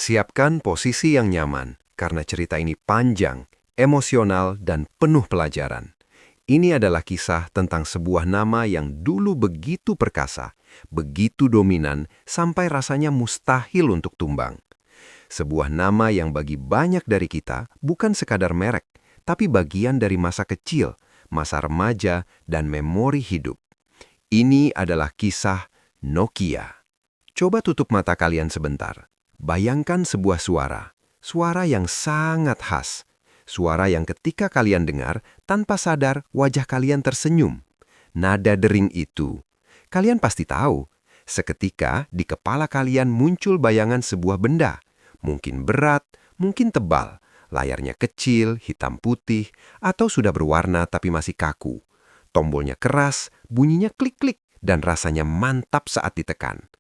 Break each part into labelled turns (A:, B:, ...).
A: Siapkan posisi yang nyaman, karena cerita ini panjang, emosional, dan penuh pelajaran. Ini adalah kisah tentang sebuah nama yang dulu begitu perkasa, begitu dominan, sampai rasanya mustahil untuk tumbang. Sebuah nama yang bagi banyak dari kita bukan sekadar merek, tapi bagian dari masa kecil, masa remaja, dan memori hidup. Ini adalah kisah Nokia. Coba tutup mata kalian sebentar. Bayangkan sebuah suara yang sangat khas, suara yang ketika kalian dengar, tanpa sadar wajah kalian tersenyum. Nada dering itu, kalian pasti tahu, seketika di kepala kalian muncul bayangan sebuah benda, mungkin berat, mungkin tebal, layarnya kecil, hitam putih, atau sudah berwarna tapi masih kaku. Tombolnya keras, bunyinya klik-klik, dan rasanya mantap saat ditekan.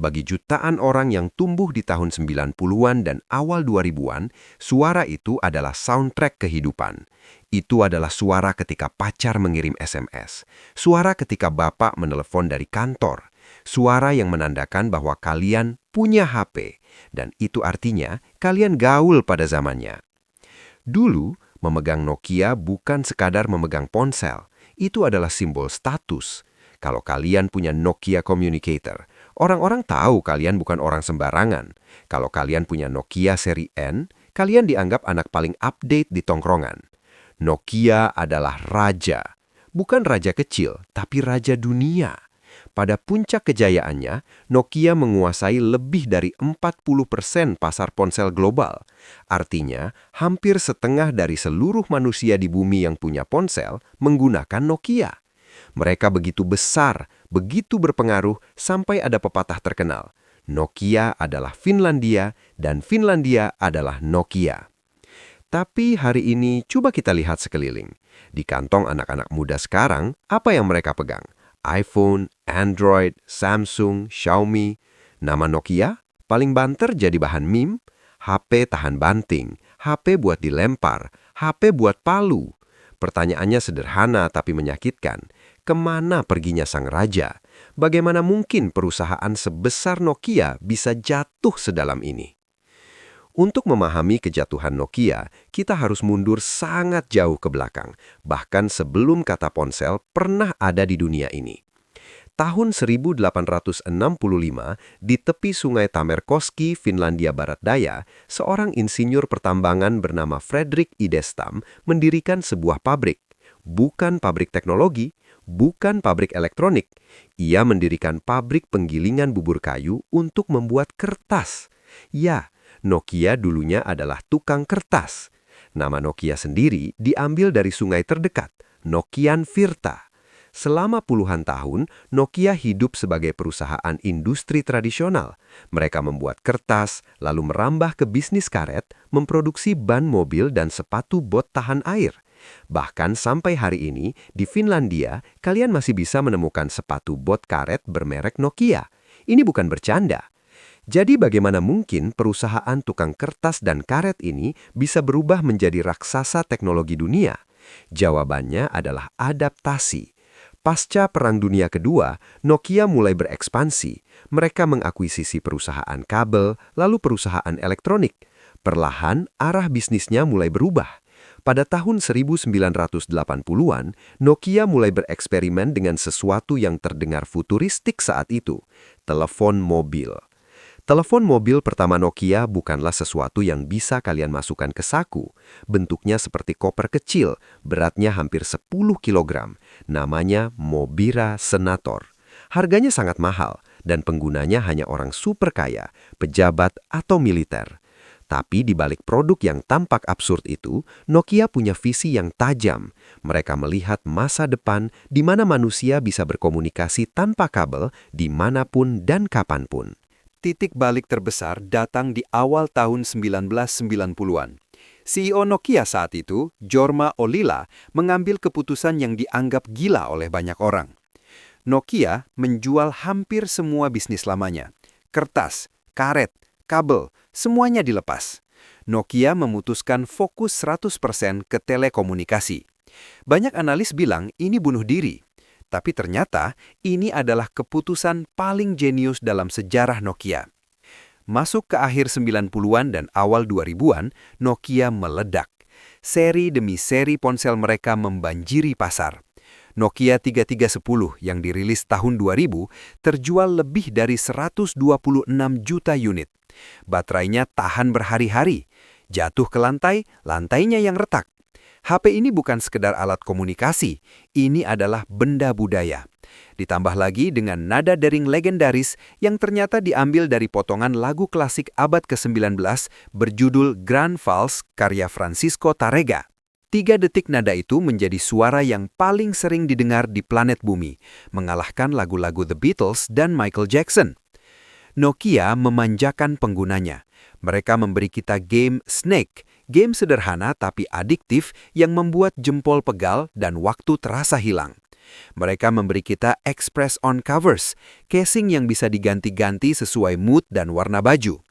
A: Bagi jutaan orang yang tumbuh di tahun 90-an dan awal 2000-an, suara itu adalah soundtrack kehidupan. Itu adalah suara ketika pacar mengirim SMS, suara ketika bapak menelepon dari kantor, suara yang menandakan bahwa kalian punya HP, dan itu artinya kalian gaul pada zamannya. Dulu, memegang Nokia bukan sekadar memegang ponsel, itu adalah simbol status. Kalau kalian punya Nokia Communicator, orang-orang tahu kalian bukan orang sembarangan. Kalau kalian punya Nokia seri N, kalian dianggap anak paling update di tongkrongan. Nokia adalah raja. Bukan raja kecil, tapi raja dunia. Pada puncak kejayaannya, Nokia menguasai lebih dari 40% pasar ponsel global. Artinya, hampir setengah dari seluruh manusia di bumi yang punya ponsel menggunakan Nokia. Mereka begitu besar, begitu berpengaruh, sampai ada pepatah terkenal. Nokia adalah Finlandia, dan Finlandia adalah Nokia. Tapi hari ini coba kita lihat sekeliling. Di kantong anak-anak muda sekarang, apa yang mereka pegang? iPhone, Android, Samsung, Xiaomi. Nama Nokia paling banter jadi bahan meme. HP tahan banting, HP buat dilempar, HP buat palu. Pertanyaannya sederhana tapi menyakitkan. Kemana perginya sang raja? Bagaimana mungkin perusahaan sebesar Nokia bisa jatuh sedalam ini? Untuk memahami kejatuhan Nokia, kita harus mundur sangat jauh ke belakang, bahkan sebelum kata ponsel pernah ada di dunia ini. Tahun 1865, di tepi sungai Tamerkoski, Finlandia Barat Daya, seorang insinyur pertambangan bernama Fredrik Idestam mendirikan sebuah pabrik. Bukan pabrik teknologi, bukan pabrik elektronik. Ia mendirikan pabrik penggilingan bubur kayu untuk membuat kertas. Ya, Nokia dulunya adalah tukang kertas. Nama Nokia sendiri diambil dari sungai terdekat, Nokian Virta. Selama puluhan tahun, Nokia hidup sebagai perusahaan industri tradisional. Mereka membuat kertas, lalu merambah ke bisnis karet, memproduksi ban mobil dan sepatu bot tahan air. Bahkan sampai hari ini, di Finlandia, kalian masih bisa menemukan sepatu bot karet bermerek Nokia. Ini bukan bercanda. Jadi bagaimana mungkin perusahaan tukang kertas dan karet ini bisa berubah menjadi raksasa teknologi dunia? Jawabannya adalah adaptasi. Pasca Perang Dunia Kedua, Nokia mulai berekspansi. Mereka mengakuisisi perusahaan kabel, lalu perusahaan elektronik. Perlahan, arah bisnisnya mulai berubah. Pada tahun 1980-an, Nokia mulai bereksperimen dengan sesuatu yang terdengar futuristik saat itu, telepon mobil. Telepon mobil pertama Nokia bukanlah sesuatu yang bisa kalian masukkan ke saku. Bentuknya seperti koper kecil, beratnya hampir 10 kilogram. Namanya Mobira Senator. Harganya sangat mahal, dan penggunanya hanya orang super kaya, pejabat, atau militer. Tapi di balik produk yang tampak absurd itu, Nokia punya visi yang tajam. Mereka melihat masa depan di mana manusia bisa berkomunikasi tanpa kabel dimanapun dan kapanpun.
B: Titik balik terbesar datang di awal tahun 1990-an. CEO Nokia saat itu, Jorma Ollila, mengambil keputusan yang dianggap gila oleh banyak orang. Nokia menjual hampir semua bisnis lamanya. Kertas, karet, kabel, semuanya dilepas. Nokia memutuskan fokus 100% ke telekomunikasi. Banyak analis bilang ini bunuh diri. Tapi ternyata ini adalah keputusan paling jenius dalam sejarah Nokia. Masuk ke akhir 90-an dan awal 2000-an, Nokia meledak. Seri demi seri ponsel mereka membanjiri pasar. Nokia 3310 yang dirilis tahun 2000 terjual lebih dari 126 juta unit. Baterainya tahan berhari-hari. Jatuh ke lantai, lantainya yang retak. HP ini bukan sekedar alat komunikasi, ini adalah benda budaya. Ditambah lagi dengan nada dering legendaris yang ternyata diambil dari potongan lagu klasik abad ke-19 berjudul Grand Vals karya Francisco Tárrega. 3 detik nada itu menjadi suara yang paling sering didengar di planet bumi, mengalahkan lagu-lagu The Beatles dan Michael Jackson. Nokia memanjakan penggunanya. Mereka memberi kita game Snake, game sederhana tapi adiktif yang membuat jempol pegal dan waktu terasa hilang. Mereka memberi kita Express on Covers, casing yang bisa diganti-ganti sesuai mood dan warna baju.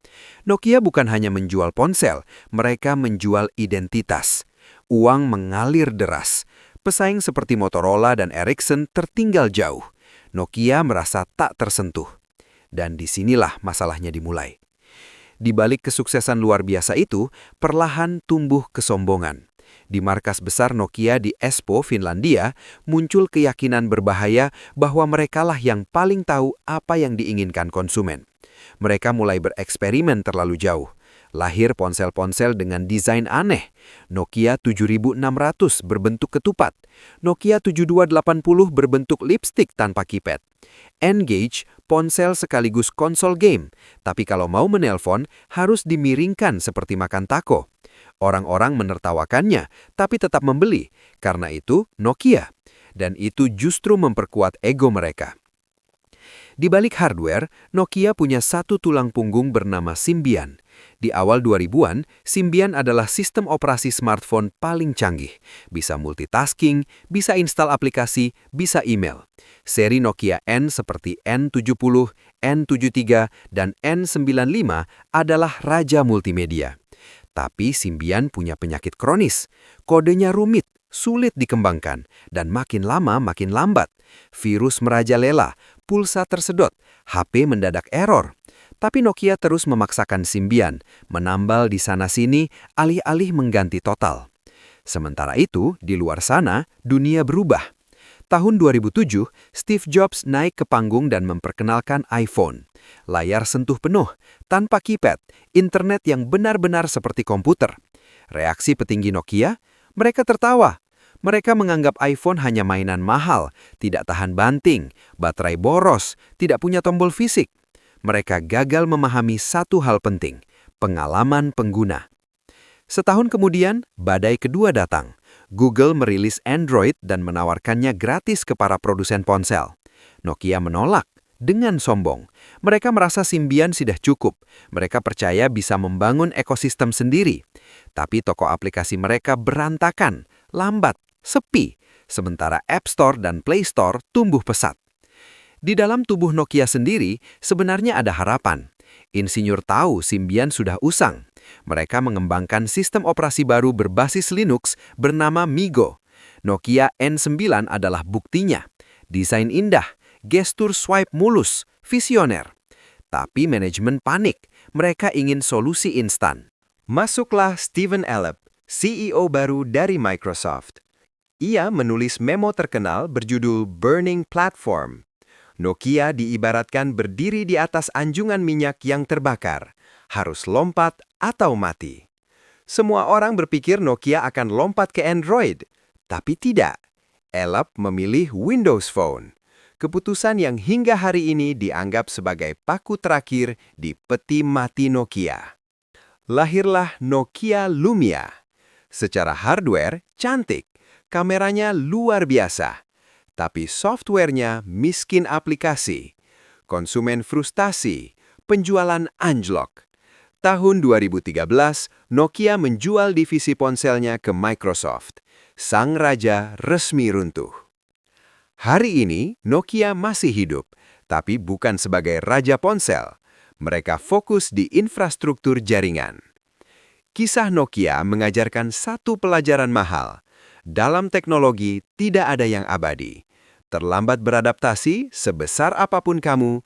B: Nokia bukan hanya menjual ponsel, mereka menjual identitas. Uang mengalir deras. Pesaing seperti Motorola dan Ericsson tertinggal jauh. Nokia merasa tak tersentuh. Dan disinilah masalahnya dimulai. Di balik kesuksesan luar biasa itu, perlahan tumbuh kesombongan. Di markas besar Nokia di Espoo, Finlandia, muncul keyakinan berbahaya bahwa merekalah yang paling tahu apa yang diinginkan konsumen. Mereka mulai bereksperimen terlalu jauh. Lahir ponsel-ponsel dengan desain aneh. Nokia 7600 berbentuk ketupat. Nokia 7280 berbentuk lipstik tanpa keypad. N-Gage, ponsel sekaligus konsol game. Tapi kalau mau menelpon, harus dimiringkan seperti makan taco. Orang-orang menertawakannya, tapi tetap membeli. Karena itu, Nokia. Dan itu justru memperkuat ego mereka. Di balik hardware, Nokia punya satu tulang punggung bernama Symbian. Di awal 2000-an, Symbian adalah sistem operasi smartphone paling canggih. Bisa multitasking, bisa install aplikasi, bisa email. Seri Nokia N seperti N70, N73, dan N95 adalah raja multimedia. Tapi Symbian punya penyakit kronis. Kodenya rumit, sulit dikembangkan, dan makin lama makin lambat. Virus merajalela, pulsa tersedot, HP mendadak error. Tapi Nokia terus memaksakan Symbian, menambal di sana-sini, alih-alih mengganti total. Sementara itu, di luar sana, dunia berubah. Tahun 2007, Steve Jobs naik ke panggung dan memperkenalkan iPhone. Layar sentuh penuh, tanpa keypad, internet yang benar-benar seperti komputer. Reaksi petinggi Nokia? Mereka tertawa. Mereka menganggap iPhone hanya mainan mahal, tidak tahan banting, baterai boros, tidak punya tombol fisik. Mereka gagal memahami satu hal penting, pengalaman pengguna. Setahun kemudian, badai kedua datang. Google merilis Android dan menawarkannya gratis ke para produsen ponsel. Nokia menolak dengan sombong. Mereka merasa Symbian sudah cukup. Mereka percaya bisa membangun ekosistem sendiri. Tapi toko aplikasi mereka berantakan, lambat, sepi. Sementara App Store dan Play Store tumbuh pesat. Di dalam tubuh Nokia sendiri, sebenarnya ada harapan. Insinyur tahu Symbian sudah usang. Mereka mengembangkan sistem operasi baru berbasis Linux bernama MiGo. Nokia N9 adalah buktinya. Desain indah, gestur swipe mulus, visioner. Tapi manajemen panik. Mereka ingin solusi instan.
C: Masuklah Stephen Elop, CEO baru dari Microsoft. Ia menulis memo terkenal berjudul Burning Platform. Nokia diibaratkan berdiri di atas anjungan minyak yang terbakar, harus lompat atau mati. Semua orang berpikir Nokia akan lompat ke Android, tapi tidak. Elop memilih Windows Phone, keputusan yang hingga hari ini dianggap sebagai paku terakhir di peti mati Nokia. Lahirlah Nokia Lumia. Secara hardware, cantik, kameranya luar biasa. Tapi softwarenya miskin aplikasi. Konsumen frustasi, penjualan anjlok. Tahun 2013, Nokia menjual divisi ponselnya ke Microsoft. Sang raja resmi runtuh. Hari ini, Nokia masih hidup, tapi bukan sebagai raja ponsel. Mereka fokus di infrastruktur jaringan. Kisah Nokia mengajarkan satu pelajaran mahal. Dalam teknologi tidak ada yang abadi. Terlambat beradaptasi, sebesar apapun kamu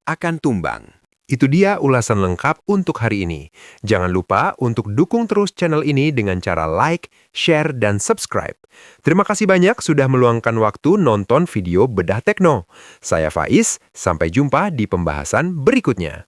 C: akan tumbang.
D: Itu dia ulasan lengkap untuk hari ini. Jangan lupa untuk dukung terus channel ini dengan cara like, share, dan subscribe. Terima kasih banyak sudah meluangkan waktu nonton video Bedah Tekno. Saya Faiz, sampai jumpa di pembahasan berikutnya.